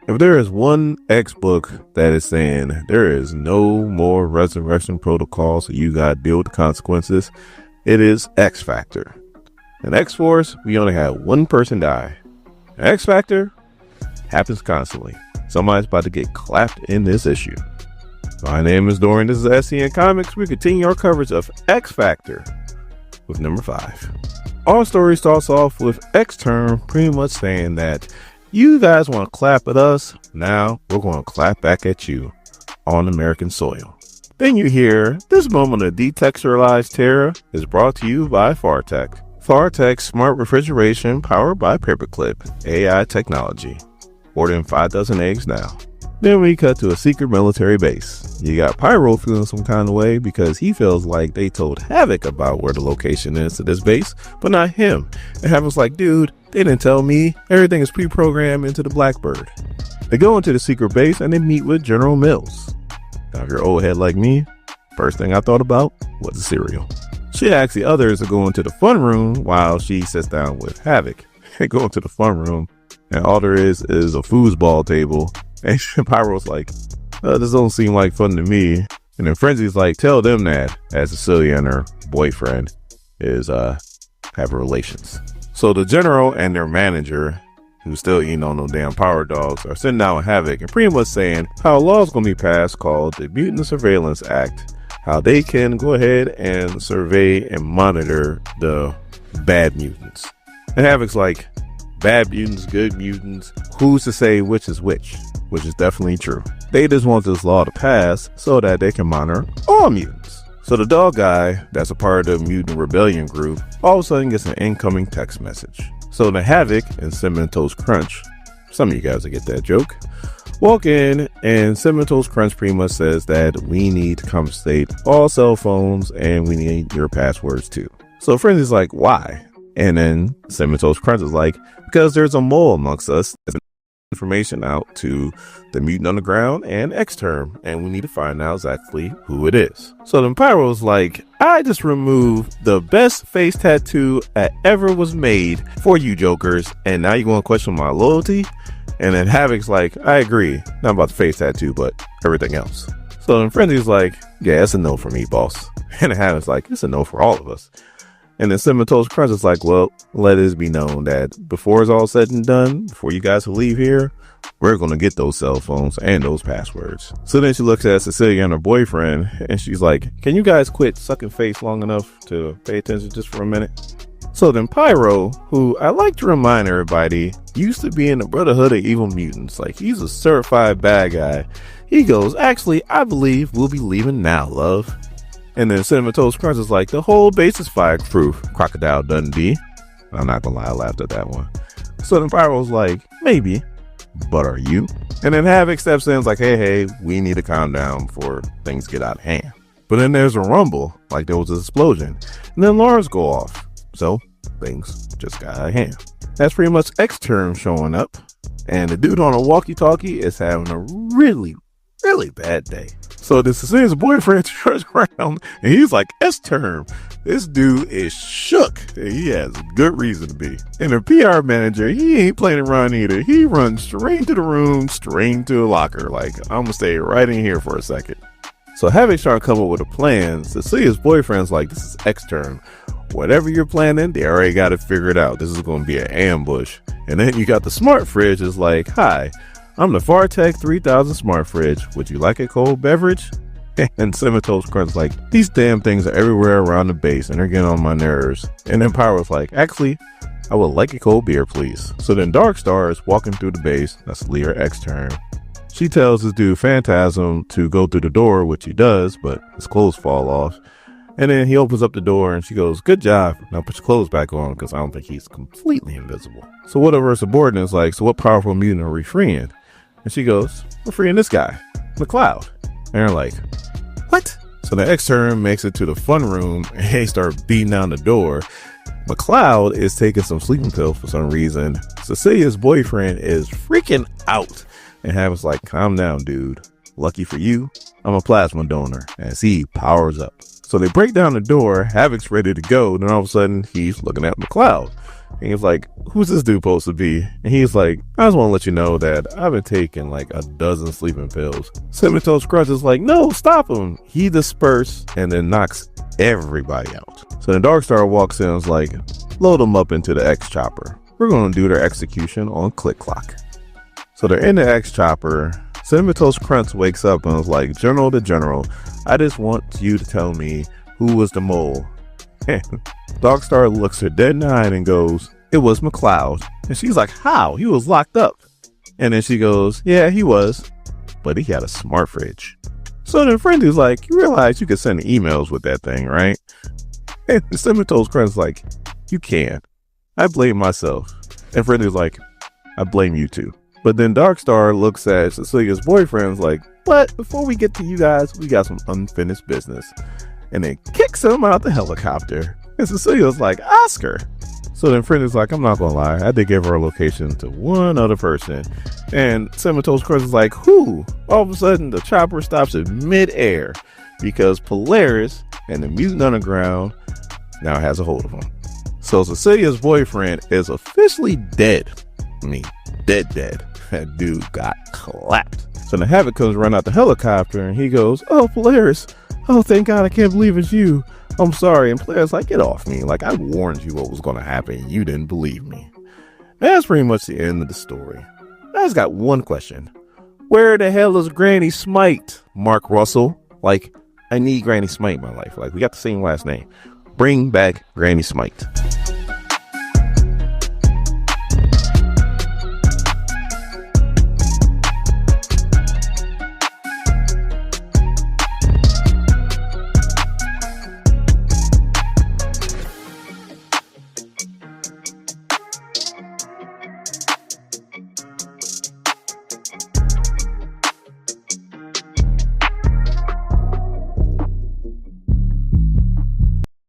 If there is one X book that is saying there is no more resurrection protocol, so you gotta deal with the consequences, it is X Factor. In X Force, we only had one person die. X Factor happens constantly. Somebody's about to get clapped in this issue. My name is Dorian. This is SCN Comics. We continue our coverage of X Factor with number 5. Our story starts off with X-Term pretty much saying that you guys want to clap at us, now we're going to clap back at you on American soil. Then you hear, this moment of detexturalized terror is brought to you by Fartech. Fartech smart refrigeration powered by Paperclip AI technology. Ordering 5 dozen eggs now. Then we cut to a secret military base. You got Pyro feeling some kind of way because he feels like they told Havoc about where the location is to this base, but not him. And Havoc's like, dude, they didn't tell me. Everything is pre-programmed into the Blackbird. They go into the secret base and they meet with General Mills. Now, if you're old head like me, first thing I thought about was the cereal. She asks the others to go into the fun room while she sits down with Havoc. They go into the fun room and all there is a foosball table. And Pyro's like, this don't seem like fun to me. And then Frenzy's like, tell them that, as Cecilia and her boyfriend is have relations. So the general and their manager, who's still eating on no damn power dogs, are sitting down with Havoc and pretty much saying how a law is going to be passed called the Mutant Surveillance Act, how they can go ahead and survey and monitor the bad mutants. And Havoc's like, bad mutants, good mutants, who's to say which is which? Which is definitely true. They just want this law to pass so that they can monitor all mutants. So the dog guy, that's a part of the Mutant Rebellion group, all of a sudden gets an incoming text message. So the Havoc and Cinnamon Toast Crunch, some of you guys will get that joke, walk in and Cinnamon Toast Crunch pretty much says that we need to compensate all cell phones and we need your passwords too. So Frenzy's like, why? And then Cinnamon Toast Crunch is like, because there's a mole amongst us. Information out to the mutant underground and X-Term, and we need to find out exactly who it is. So then Pyro's like, I just removed the best face tattoo that ever was made for you jokers, and now you're going to question my loyalty? And then Havoc's like, I agree, not about the face tattoo, but everything else. So then Frenzy's like, yeah, it's a no for me, boss. And then Havoc's like, it's a no for all of us. And then Cinnamon Toast Crunch is like, well, let it be known that before it's all said and done, before you guys will leave here, we're going to get those cell phones and those passwords. So then she looks at Cecilia and her boyfriend and she's like, can you guys quit sucking face long enough to pay attention just for a minute? So then Pyro, who I like to remind everybody, used to be in the Brotherhood of Evil Mutants. Like, he's a certified bad guy. He goes, actually, I believe we'll be leaving now, love. And then Cinnamon Toast Crunch is like, the whole base is fireproof, Crocodile Dundee. I'm not gonna lie, I laughed at that one. So then Pyro's like, maybe, but are you? And then Havoc steps in and is like, hey, we need to calm down before things get out of hand. But then there's a rumble, like there was an explosion. And then alarms go off. So things just got out of hand. That's pretty much X-Term showing up. And the dude on a walkie-talkie is having a really bad day. So this is his boyfriend turns around and he's like, S-Term, this dude is shook. He has good reason to be. And the PR manager, he ain't playing around either. He runs straight to the room, straight to the locker. Like, I'm gonna stay right in here for a second. So Havoc's trying to come up with a plan. Cecilia's boyfriend's like, this is X-Term. Whatever you're planning, they already got it figured out. This is going to be an ambush. And then you got the smart fridge is like, hi, I'm the Fartech 3000 smart fridge. Would you like a cold beverage? And Cinnamon Toast Crunch's like, these damn things are everywhere around the base and they're getting on my nerves. And then Pyro's like, actually, I would like a cold beer, please. So then Darkstar is walking through the base. That's Lear X-Term. She tells this dude Phantasm to go through the door, which he does, but his clothes fall off. And then he opens up the door and she goes, good job. Now put your clothes back on because I don't think he's completely invisible. So one of her subordinates like, so what powerful mutant are we freeing? And she goes, we're freeing this guy, McLeod. And they're like, what? So the X-Term makes it to the fun room and they start beating down the door. McLeod is taking some sleeping pills for some reason. Cecilia's boyfriend is freaking out. And Havoc's like, calm down, dude. Lucky for you, I'm a plasma donor, as he powers up. So they break down the door, Havoc's ready to go, then all of a sudden he's looking at McCloud. And he's like, who's this dude supposed to be? And he's like, I just want to let you know that I've been taking like a dozen sleeping pills. Cinnamon Toast Crunch is like, no, stop him. He disperses and then knocks everybody out. So then Darkstar walks in and is like, load them up into the X Chopper. We're going to do their execution on Click Clock. So they're in the X Chopper. Cinnamon Toast Crunch wakes up and is like, General to General, I just want you to tell me who was the mole. Darkstar looks her dead in the eye and goes, it was McCloud. And she's like, how? He was locked up. And then she goes, yeah, he was, but he had a smart fridge. So then Frenzy's like, you realize you can send emails with that thing, right? And Cinnamon Toast Crunch is like, you can. I blame myself. And Frenzy's like, I blame you too. But then Darkstar looks at Cecilia's boyfriend like, but before we get to you guys, we got some unfinished business. And then kicks him out the helicopter. And Cecilia's like, Oscar. So then Frenzy's like, I'm not gonna lie, I did give her a location to one other person. And Cinnamon Toast Crunch is like, who? All of a sudden the chopper stops in midair because Polaris and the mutant underground now has a hold of him. So Cecilia's boyfriend is officially dead. I mean, dead. That dude got clapped. So then Havoc comes running out the helicopter and he goes, oh, Polaris. Oh, thank God, I can't believe it's you. I'm sorry. And Polaris like, get off me. Like, I warned you what was going to happen. You didn't believe me. That's pretty much the end of the story. I just got one question. Where the hell is Granny Smite, Mark Russell? Like, I need Granny Smite in my life. Like, we got the same last name. Bring back Granny Smite.